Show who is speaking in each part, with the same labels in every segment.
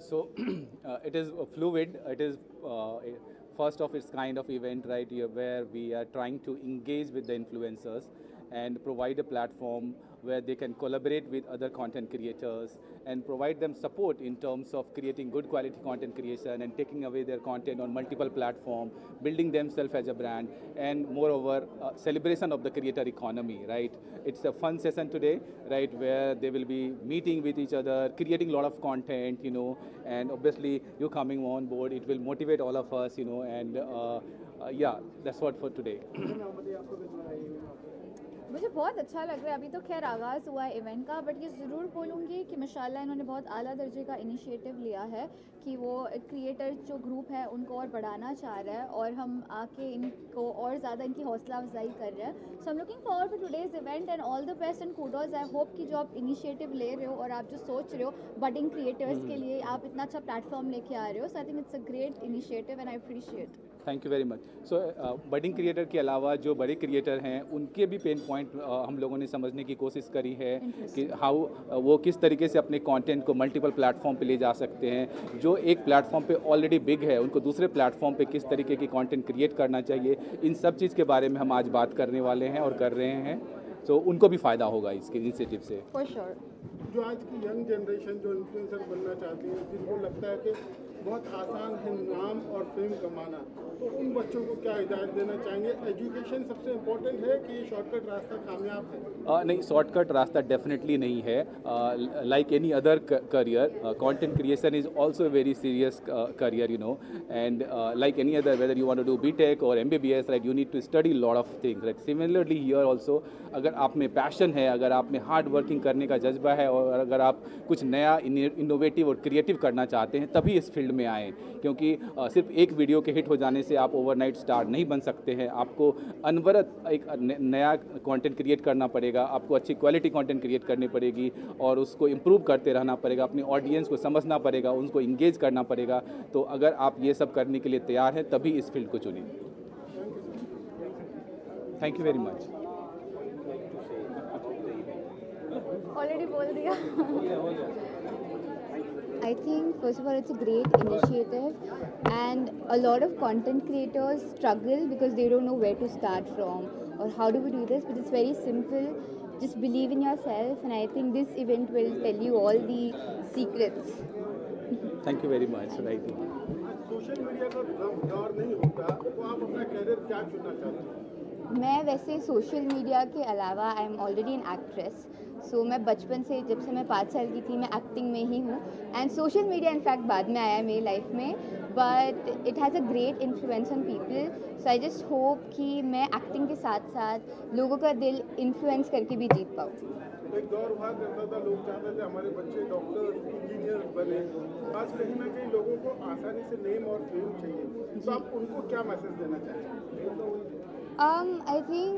Speaker 1: So it is fluid. It is a first of its kind of event, right here, where we are trying to engage with the influencers and provide a platform where they can collaborate with other content creators and provide them support in terms of creating good quality content creation and taking away their content on multiple platforms, building themselves as a brand, and moreover, celebration of the creator economy, right? It's a fun session today, right, where they will be meeting with each other, creating a lot of content, and obviously you coming on board, it will motivate all of us, and yeah, that's what for today.
Speaker 2: मुझे बहुत अच्छा लग रहा है. अभी तो खैर आगाज़ हुआ है इवेंट का, बट ये ज़रूर बोलूँगी कि माशाल्लाह इन्होंने बहुत आला दर्जे का इनिशिएटिव लिया है कि वो क्रिएटर जो ग्रुप है उनको और बढ़ाना चाह रहा है और हम आके इनको और ज़्यादा इनकी हौसला अफजाई कर रहे हैं. So I am looking forward to today's event and all the best and kudos. I hope कि जो आप इनिशिएटिव ले रहे हो और आप जो सोच रहे हो बडिंग क्रिएटर्स के लिए, आप इतना अच्छा प्लेटफॉर्म लेके आ रहे हो. So I think it's a great initiative and I appreciate.
Speaker 1: Thank you very much. So budding creator के अलावा जो बड़े क्रिएटर हैं उनके भी पेन पॉइंट हम लोगों ने समझने की कोशिश करी है कि हाउ वो किस तरीके से अपने कंटेंट को मल्टीपल प्लेटफॉर्म पे ले जा सकते हैं. जो एक प्लेटफॉर्म पे ऑलरेडी बिग है उनको दूसरे प्लेटफॉर्म पे किस तरीके की कंटेंट क्रिएट करना चाहिए, इन सब चीज़ के बारे में हम आज बात करने वाले हैं और कर रहे हैं. तो उनको भी फ़ायदा होगा इसके इनिशिएटिव से.
Speaker 2: For sure.
Speaker 3: जो आज की यंग जनरेशन जो इन्फ्लुएंसर बनना चाहती है, जिनको लगता है कि बहुत आसान है नाम और फेम कमाना, तो उन बच्चों को क्या हिदायत देना चाहेंगे? एजुकेशन सबसे इम्पोर्टेंट है कि शॉर्टकट रास्ता कामयाब है?
Speaker 1: नहीं, शॉर्टकट रास्ता डेफिनेटली नहीं है. Like any other career, content creation is also a very serious career, and like any other, whether you want to do B Tech और MBBS, right, you need to study lot of things, right. Similarly here also, अगर आप में passion है, अगर आप में hard working करने का जज्बा है और अगर आप कुछ नया इनोवेटिव और क्रिएटिव करना चाहते हैं, तभी इस फील्ड में आएँ. क्योंकि सिर्फ एक वीडियो के हिट हो जाने से आप ओवरनाइट स्टार नहीं बन सकते हैं. आपको अनवरत एक नया कंटेंट क्रिएट करना पड़ेगा, आपको अच्छी क्वालिटी कंटेंट क्रिएट करनी पड़ेगी और उसको इम्प्रूव करते रहना पड़ेगा, अपने ऑडियंस को समझना पड़ेगा, उनको इंगेज करना पड़ेगा. तो अगर आप ये सब करने के लिए तैयार हैं तभी इस फील्ड को चुनें. Thank you very much.
Speaker 2: Already बोल दिया. I think first of all it's a great initiative and a lot of content creators struggle because they don't know where to start from or how do we do this, but it's very simple. Just believe in yourself and I think this event will tell you all the secrets.
Speaker 1: Thank you very much. Right.
Speaker 3: Social media का दौर नहीं होता तो आप अपना career क्या चुनना चाहते हैं?
Speaker 2: मैं वैसे सोशल मीडिया के अलावा I am already an actress. So मैं बचपन से, जब से मैं 5 साल की थी, मैं एक्टिंग में ही हूँ एंड सोशल मीडिया इनफैक्ट बाद में आया मेरी लाइफ में, but it has a great influence on people. So I just hope कि मैं एक्टिंग के साथ साथ लोगों का दिल इन्फ्लुएंस करके भी जीत पाऊँ.
Speaker 3: एक दौर हुआ करता था, लोग चाहते थे हमारे बच्चे डॉक्टर इंजीनियर बने. आज कहीं ना कहीं लोगों को आसानी से नेम और फेम चाहिए, तो आप उनको क्या मैसेज देना चाहेंगे?
Speaker 2: आई थिंक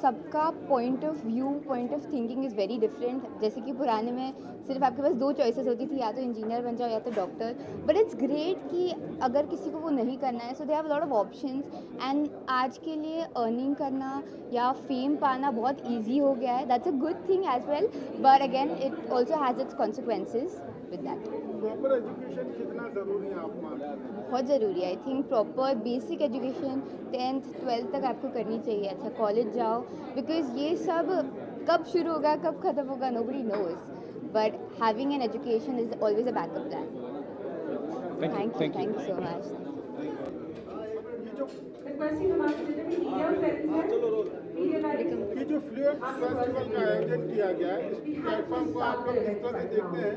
Speaker 2: सबका point of view, point of thinking is very different. जैसे कि पुराने में सिर्फ आपके पास 2 चॉइसेस होती थी, या तो इंजीनियर बन जाओ या तो डॉक्टर. बट इट्स ग्रेट कि अगर किसी को वो नहीं करना है, so they have lot of options. And आज के लिए अर्निंग करना या फेम पाना बहुत ईजी हो गया है. That's a good thing as well, but again it also has its consequences with that.
Speaker 3: Proper education कितना ज़रूरी है आप मानते हैं?
Speaker 2: बहुत ज़रूरी है. I think proper basic education 10th 12th तक आपको करनी चाहिए. अच्छा कॉलेज जाओ, बिकॉज ये सब कब शुरू होगा कब ख़त्म होगा nobody knows, but having an education is always a backup plan. Thank you so much.
Speaker 3: ये जो फ्लूएंट फेस्टिवल का आयोजन किया गया है, इस प्लेटफॉर्म को आप लोग किस तरह से देखते हैं?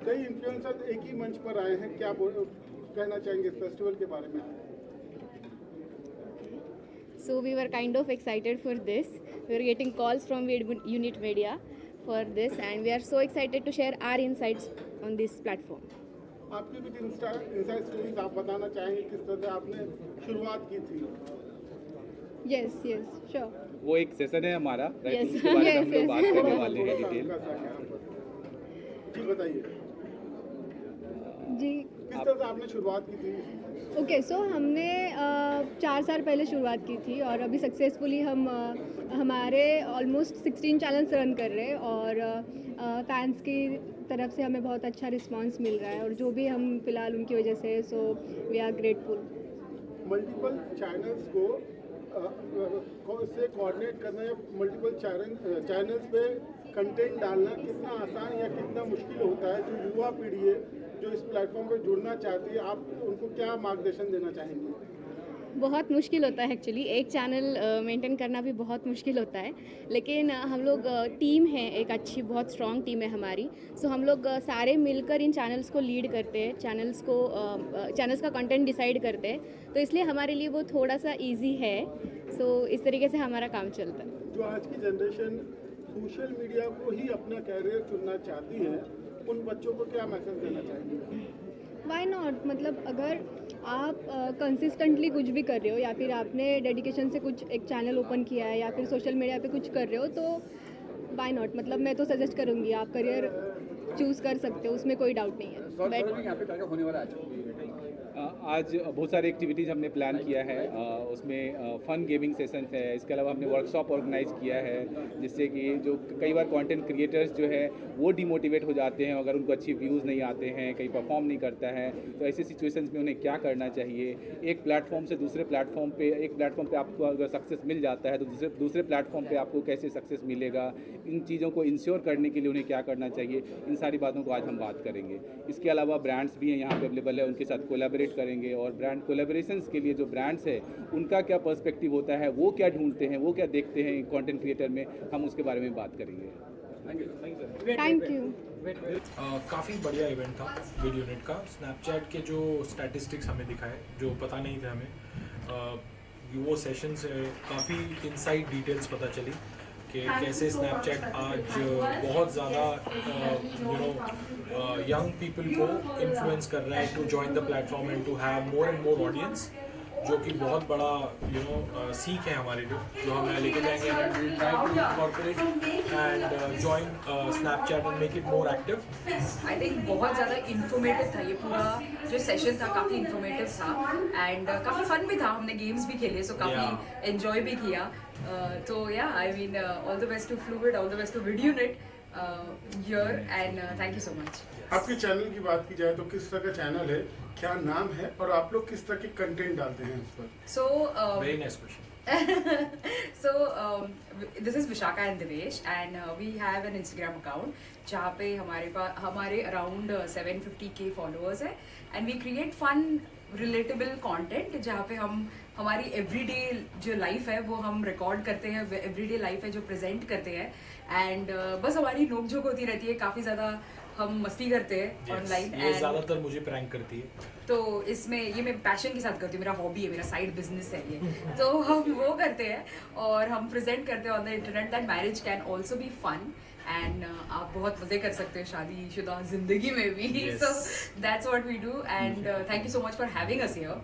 Speaker 3: कई इन्फ्लुएंसर एक ही मंच पर आए हैं, क्या कहना चाहेंगे इस फेस्टिवल के बारे में?
Speaker 4: So we were kind of excited for this. We were getting calls from Unit Media for this and we are so excited to share our insights on this platform.
Speaker 3: आपकी कुछ इनसाइड स्टोरीज आप बताना चाहेंगे, किस तरह से आपने शुरुआत की थी?
Speaker 4: Yes, sure.
Speaker 1: वो एक सेशन है हमारा, राइट.
Speaker 4: Yes.
Speaker 1: उसके बारे में हम लोग
Speaker 4: Yes.
Speaker 1: बात करने वाले हैं डिटेल.
Speaker 3: जी बताइए,
Speaker 4: जी.
Speaker 3: किस तरह से आपने शुरुआत की थी?
Speaker 4: ओके, सो हमने 4 साल पहले शुरुआत की थी और अभी सक्सेसफुली हम हमारे ऑलमोस्ट 16 चैनल्स रन कर रहे हैं और
Speaker 5: तरफ से हमें बहुत अच्छा रिस्पांस मिल रहा है और जो भी हम फ़िलहाल उनकी वजह से, so we are grateful.
Speaker 3: Multiple channels से कोऑर्डिनेट करना या मल्टीपल चैनल्स पे कंटेंट डालना कितना आसान या कितना मुश्किल होता है? जो युवा पीढ़ी है जो इस प्लेटफॉर्म पे जुड़ना चाहती है, आप उनको क्या मार्गदर्शन देना चाहेंगे?
Speaker 4: बहुत मुश्किल होता है एक्चुअली, एक चैनल मेंटेन करना भी बहुत मुश्किल होता है, लेकिन हम लोग टीम है, एक अच्छी बहुत स्ट्रॉन्ग टीम है हमारी। सो हम लोग सारे मिलकर इन चैनल्स को लीड करते हैं, चैनल्स का कंटेंट डिसाइड करते हैं, तो इसलिए हमारे लिए वो थोड़ा सा इजी है। सो इस तरीके से हमारा काम चलता है।
Speaker 3: जो आज की जनरेशन सोशल मीडिया को ही अपना कैरियर चुनना चाहती है, उन बच्चों को क्या मैसेज देना चाहेंगे?
Speaker 5: वाई नॉट, मतलब अगर आप कंसिस्टेंटली कुछ भी कर रहे हो या फिर आपने डेडिकेशन से कुछ एक चैनल ओपन किया है या फिर सोशल मीडिया पे कुछ कर रहे हो, तो वाई नॉट, मतलब मैं तो सजेस्ट करूँगी आप करियर चूज़ कर सकते हो, उसमें कोई डाउट नहीं है।
Speaker 1: आज बहुत सारी एक्टिविटीज़ हमने प्लान किया है, उसमें फ़न गेमिंग सेशंस है, इसके अलावा हमने वर्कशॉप ऑर्गेनाइज किया है, जिससे कि जो कई बार कंटेंट क्रिएटर्स जो है वो डिमोटिवेट हो जाते हैं अगर उनको अच्छी व्यूज़ नहीं आते हैं, कहीं परफॉर्म नहीं करता है, तो ऐसी सिचुएशंस में उन्हें क्या करना चाहिए। एक प्लेटफॉर्म से दूसरे प्लेटफॉर्म पे, एक प्लेटफॉर्म पे आपको अगर सक्सेस मिल जाता है तो दूसरे प्लेटफॉर्म पे आपको कैसे सक्सेस मिलेगा, इन चीज़ों को इंश्योर करने के लिए उन्हें क्या करना चाहिए, इन सारी बातों को आज हम बात करेंगे। इसके अलावा ब्रांड्स भी हैं यहाँ पे अवेलेबल है, उनके साथ कोलैबोरेट करेंगे और ब्रांड कोलैबोरेशंस के लिए जो ब्रांड्स है उनका क्या पर्सपेक्टिव होता है, वो क्या ढूंढते हैं, वो क्या देखते हैं कंटेंट क्रिएटर में, हम उसके बारे में बात करेंगे।
Speaker 5: Thank you.
Speaker 6: काफ़ी बढ़िया इवेंट था वीड यूनिट का। स्नैपचैट के जो स्टैटिस्टिक्स हमें दिखाए जो पता नहीं थे हमें, वो सेशन से काफ़ी इनसाइड डिटेल्स पता चली कि कैसे स्नैपचैट आज बहुत ज़्यादा यंग पीपल को इन्फ्लुएंस कर रहा है to join the platform and to have more and more audience, जो कि बहुत बड़ा सीख है हमारे लिए, जो हम लेके जाएंगे and we try to incorporate and join Snapchat and make it more active.
Speaker 7: I think बहुत ज़्यादा इन्फॉर्मेटिव था ये पूरा जो सेशन था, काफ़ी इन्फॉर्मेटिव था एंड काफ़ी फन भी था, हमने गेम्स भी खेले, सो काफ़ी एंजॉय भी किया। तो yeah I mean all the best to fluid, all the best to weed unit here and thank you so much.
Speaker 3: आपके चैनल की बात की जाए तो किस तरह का चैनल है, क्या नाम है और आप लोग किस तरह के कंटेंट डालते हैं उस पर?
Speaker 7: So
Speaker 6: very nice question.
Speaker 7: so this is Vishaka and Devesh and we have an Instagram account जहाँ पे हमारे अराउंड 750K फॉलोअर्स है and we create fun relatable content जहाँ पे हम हमारी एवरीडे जो लाइफ है वो हम रिकॉर्ड करते हैं, एवरीडे लाइफ है जो प्रेजेंट करते हैं एंड बस हमारी नोकझोंक होती रहती है, काफ़ी ज़्यादा हम मस्ती करते हैं ऑनलाइन।
Speaker 6: ये ज़्यादातर मुझे प्रैंक करती है,
Speaker 7: तो इसमें ये मैं पैशन के साथ करती हूँ, मेरा हॉबी है, मेरा साइड बिजनेस है ये, तो हम वो करते हैं और हम प्रेजेंट करते हैं on the internet that marriage can also be fun and आप बहुत मजे कर सकते हो शादीशुदा जिंदगी में भी। So that's what we do and thank you so much for having us here.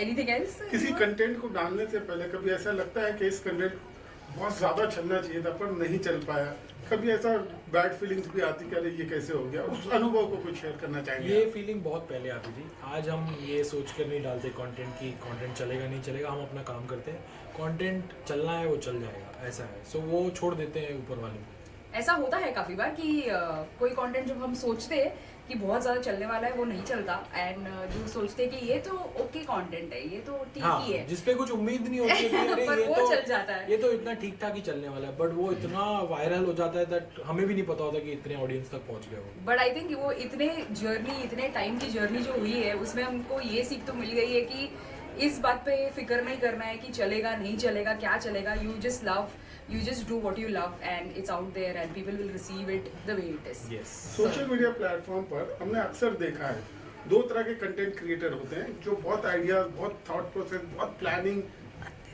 Speaker 7: Anything else?
Speaker 3: किसी कंटेंट को डालने से पहले कभी ऐसा लगता है कि इस कंटेंट बहुत ज़्यादा चलना चाहिए था पर नहीं चल पाया, कभी ऐसा बैड फीलिंग्स भी आती कि अरे ये कैसे हो गया, उस अनुभव को कुछ शेयर करना चाहेंगे?
Speaker 6: ये फीलिंग बहुत पहले आती थी, आज हम ये सोच कर नहीं डालते कंटेंट की कंटेंट चलेगा नहीं चलेगा, हम अपना काम करते हैं, कंटेंट चलना है वो चल जाएगा, ऐसा है। सो वो छोड़ देते हैं ऊपर वाले।
Speaker 7: ऐसा होता है काफ़ी बार कि कोई कंटेंट जब हम सोचते हैं कि बहुत ज़्यादा चलने वाला है वो नहीं चलता एंड जो सोचते हैं कि ये तो ओके कंटेंट है, ये तो ठीक ही है,
Speaker 6: जिसपे कुछ उम्मीद नहीं होती है कि अरे
Speaker 7: पर
Speaker 6: ये
Speaker 7: वो
Speaker 6: तो
Speaker 7: चल जाता है,
Speaker 6: ये तो इतना ठीक ठाक ही चलने वाला है, बट वो इतना वायरल हो जाता है दैट हमें भी नहीं पता होता कि इतने ऑडियंस तक पहुंच गया हो।
Speaker 7: बट आई थिंक वो इतने टाइम की जर्नी जो हुई है उसमें हमको ये सीख तो मिल गई है कि इस बात पे फिक्र नहीं करना है कि चलेगा नहीं चलेगा क्या चलेगा, you just do what you love and it's out there and people will receive it the way it is.
Speaker 6: Yes.
Speaker 3: Social media platform पर हमने अक्सर देखा है दो तरह के कंटेंट क्रिएटर होते हैं जो बहुत आइडियाज, बहुत थॉट प्रोसेस, बहुत प्लानिंग,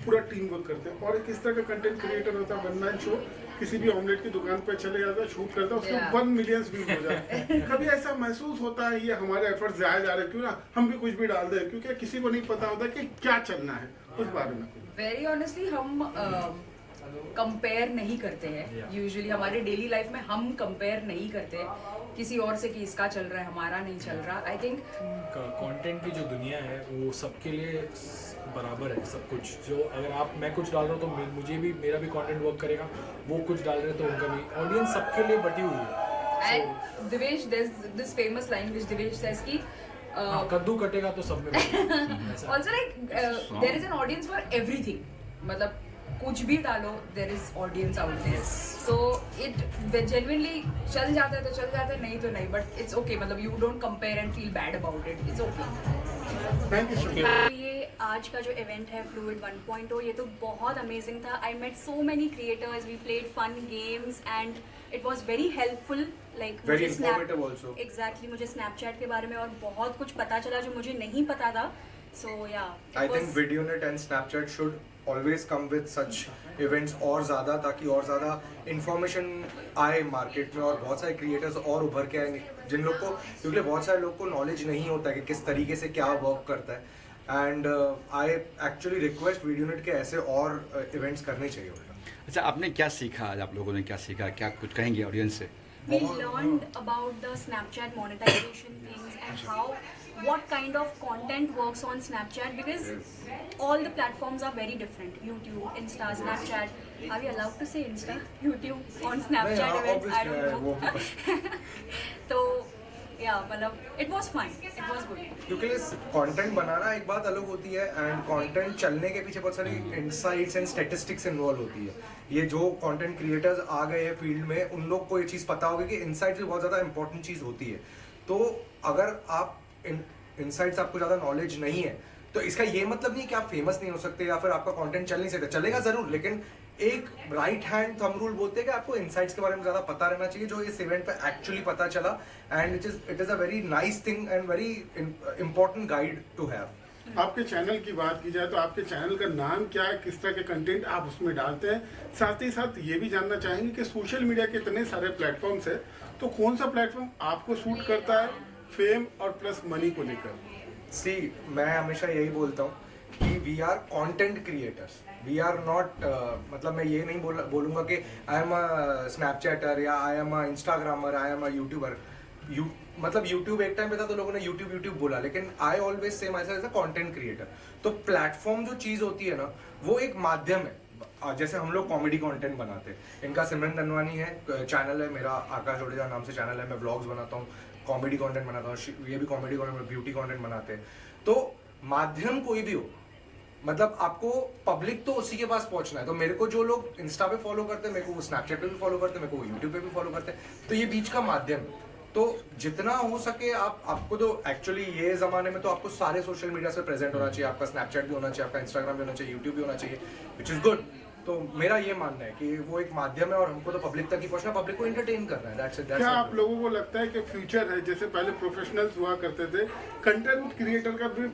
Speaker 3: पूरा टीम वर्क करते हैं, और एक इस तरह का कंटेंट क्रिएटर होता है वन मैन शो, किसी भी ऑमलेट की दुकान पर चले जाता है, शूट करता है, उसके 1 मिलियन व्यूज हो जाए। कभी ऐसा महसूस होता है ये हमारे एफर्ट्स जाया जा रहे हैं, क्यों ना हम भी कुछ भी डाल दें, क्योंकि किसी को नहीं पता होता कि क्या चलना है, उस बारे में?
Speaker 7: वेरी ऑनेस्टली हम कंपेयर नहीं करते हैं यूजुअली, हमारे डेली लाइफ में हम कंपेयर नहीं करते किसी और से कि इसका चल रहा है हमारा नहीं चल रहा। आई थिंक
Speaker 6: कंटेंट की जो दुनिया है वो सबके लिए बराबर है, सब कुछ। जो अगर मैं कुछ डाल रहा हूँ तो मुझे भी, मेरा भी कंटेंट वर्क करेगा, वो कुछ डाल रहे हैं तो उनका भी, ऑडियंस सबके लिए बटी हुई है।
Speaker 7: And Devesh, there's this famous line which Devesh says ki
Speaker 6: कद्दू कटेगा तो सब में ऐसा।
Speaker 7: also like there is an audience for everything. मतलब कुछ भी डालो, there is audience out there. So it genuinely चल जाता है तो चल जाता है, नहीं तो नहीं. But it's okay. मतलब you don't compare and feel bad about it. It's okay.
Speaker 3: Thank you शुक्रिया।
Speaker 8: तो ये आज का जो इवेंट है फ्लूइड 1.0 ये तो बहुत अमेजिंग था. I met so many creators, we played fun games and it was very helpful. Like
Speaker 9: Very informative also.
Speaker 8: Exactly मुझे स्नैपचैट के बारे में और बहुत कुछ पता चला जो मुझे नहीं पता था. सो या
Speaker 9: I think VideoNet and Snapchat should always come with such events और ज़्यादा, ताकि और ज़्यादा इंफॉर्मेशन आए मार्केट में और बहुत सारे क्रिएटर्स और उभर के आएंगे जिन लोग को, क्योंकि बहुत सारे लोग को नॉलेज नहीं होता है कि किस तरीके से क्या वर्क करता है. And I actually request VideoNet के ऐसे और इवेंट्स करने चाहिए.
Speaker 10: अच्छा, आपने क्या सीखा आज? आप लोगों ने क्या सीखा? क्या कुछ कहेंगे ऑडियंस से?
Speaker 8: we learned about the Snapchat monetization things and how what kind of content works on Snapchat, because all the platforms are very different. YouTube, Insta, Snapchat. Are we allowed to say Insta? YouTube on Snapchat events? I don't know. तो yeah, मतलब it was fun. It was good.
Speaker 9: क्योंकि content बनाना एक बात अलग होती है and content चलने के पीछे बहुत सारी इनसाइट्स एंड स्टैटिस्टिक्स इन्वॉल्व होती है. ये जो कंटेंट क्रिएटर्स आ गए हैं फील्ड में, उन लोग को ये चीज़ पता होगी कि इनसाइट्स भी बहुत ज़्यादा इंपॉर्टेंट चीज़ होती है. तो अगर आप इनसाइट्स आपको ज़्यादा नॉलेज नहीं है तो इसका ये मतलब नहीं कि आप फेमस नहीं हो सकते या फिर आपका कंटेंट चल नहीं सकता. चलेगा ज़रूर, लेकिन एक राइट हैंड थंब रूल बोलते हैं कि आपको इनसाइट्स के बारे में ज़्यादा पता रहना चाहिए, जो इस इवेंट पे एक्चुअली पता चला. And it is a very nice thing and very important guide to have.
Speaker 3: आपके चैनल की बात की जाए तो आपके चैनल का नाम क्या है, किस तरह के कंटेंट आप उसमें डालते हैं? साथ ही साथ ये भी जानना चाहेंगे कि सोशल मीडिया के इतने सारे प्लेटफॉर्म्स है, तो कौन सा प्लेटफॉर्म आपको सूट करता है फेम और प्लस मनी को लेकर?
Speaker 9: सी, मैं हमेशा यही बोलता हूँ कि we are content creators, we are not मतलब मैं ये नहीं बोलूँगा कि आई एम अ स्नैपचैटर या I am a Instagrammer, I am a YouTuber. मतलब यूट्यूब एक टाइम पे था तो लोगों ने यूट्यूब बोला, लेकिन I always say myself as a content creator. तो प्लेटफॉर्म जो चीज़ होती है ना, वो एक माध्यम है. जैसे हम लोग कॉमेडी कंटेंट बनाते हैं, इनका सिमरन दनवानी है चैनल है, मेरा आकाश ओडेजा नाम से चैनल है, मैं व्लॉग्स बनाता हूँ, कॉमेडी कंटेंट बनाता हूँ, ये भी कॉमेडी कंटेंट, ब्यूटी कंटेंट बनाते हैं. तो माध्यम कोई भी हो, मतलब आपको पब्लिक तो उसी के पास पहुंचना है. तो मेरे को जो लोग इंस्टा पे फॉलो करते हैं, मेरे को वो स्नैपचैट पे भी फॉलो करते हैं, मेरे को वो यूट्यूब पे भी फॉलो करते हैं. तो ये बीच का माध्यम है. तो जितना हो सके आपको तो एक्चुअली ये ज़माने में तो आपको सारे सोशल मीडिया से प्रेजेंट होना चाहिए. आपका स्नैपचैट भी होना चाहिए, आपका इंस्टाग्राम भी होना चाहिए, यूट्यूब भी होना चाहिए, विच इज़ गुड. तो मेरा ये मानना है कि वो एक माध्यम है और हमको तो पब्लिक तक ही पहुंचना, पब्लिक को एंटरटेन करना है. That's it.
Speaker 3: क्या आप लोगों को लगता है कि फ्यूचर है, जैसे पहले प्रोफेशनल्स हुआ करते थे, कंटेंट क्रिएटर का भी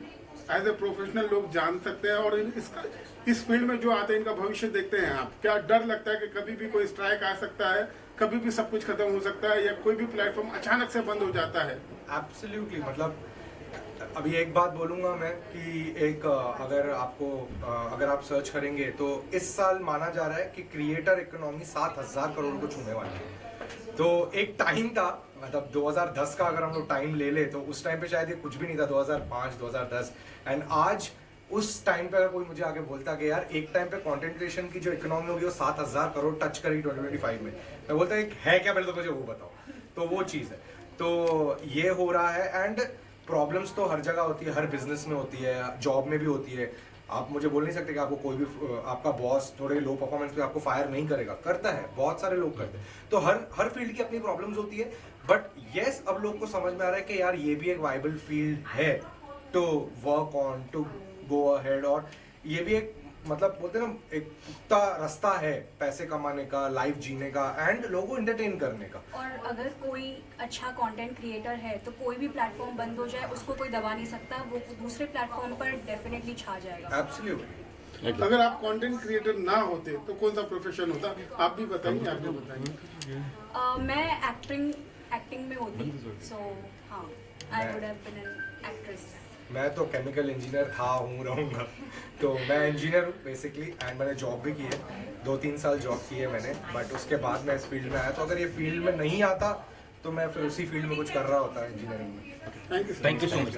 Speaker 3: एज ए प्रोफेशनल लोग जान सकते हैं और इस फील्ड में जो आते हैं इनका भविष्य देखते हैं आप? क्या डर लगता है कि कभी भी कोई स्ट्राइक आ सकता है, कभी भी सब कुछ खत्म हो सकता है, या कोई भी प्लेटफॉर्म अचानक से बंद हो जाता है?
Speaker 9: एब्सोल्युटली. मतलब अभी एक बात बोलूँगा मैं कि एक अगर आप सर्च करेंगे तो इस साल माना जा रहा है कि क्रिएटर इकोनॉमी 7,000 करोड़ को छूने वाली है. तो एक टाइम था, मतलब 2010 का अगर हम लोग टाइम ले ले तो उस टाइम पे शायद ये कुछ भी नहीं था, 2005 2010. एंड आज उस टाइम पे अगर कोई मुझे आगे बोलता कि यार एक टाइम पे कंटेंट क्रिएशन की जो इकोनॉमी होगी वो 7,000 करोड़ टच करेगी 2025 में, मैं बोलता है क्या, पहले तो मुझे वो बताओ. तो वो चीज़ है. तो ये हो रहा है. एंड प्रॉब्लम्स तो हर जगह होती है, हर बिजनेस में होती है, जॉब में भी होती है. आप मुझे बोल नहीं सकते कि आपको कोई भी आपका बॉस थोड़े लो परफॉर्मेंस पे आपको फायर नहीं करेगा. करता है, बहुत सारे लोग करते हैं. तो हर फील्ड की अपनी प्रॉब्लम्स होती है. बट येस, अब लोग को समझ में आ रहा है कि यार ये भी एक वाइबल फील्ड है to work on, to go ahead. और ये भी एक मतलब बोलते हैं ना, एक पुख्ता रास्ता है पैसे कमाने का, लाइफ जीने का एंड लोगों को एंटरटेन करने का.
Speaker 8: और अगर कोई अच्छा कंटेंट क्रिएटर है तो कोई भी प्लेटफॉर्म बंद हो जाए उसको कोई दबा नहीं सकता, वो दूसरे प्लेटफॉर्म पर डेफिनेटली छा जाएगा.
Speaker 9: एब्सोल्युटली.
Speaker 3: अगर आप कंटेंट क्रिएटर ना होते तो कौन सा प्रोफेशन होता? आप भी बताइए.
Speaker 8: मैं एक्टिंग में होती. सो हाँ, I would have been an actress.
Speaker 9: मैं तो केमिकल इंजीनियर रहूँगा. तो मैं इंजीनियर हूँ बेसिकली एंड मैंने जॉब भी की है, 2-3 साल जॉब की है मैंने. बट उसके बाद मैं इस फील्ड में आया. तो अगर ये फील्ड में नहीं आता तो मैं फिर उसी फील्ड में कुछ कर रहा होता इंजीनियरिंग में.
Speaker 3: Thank you so much.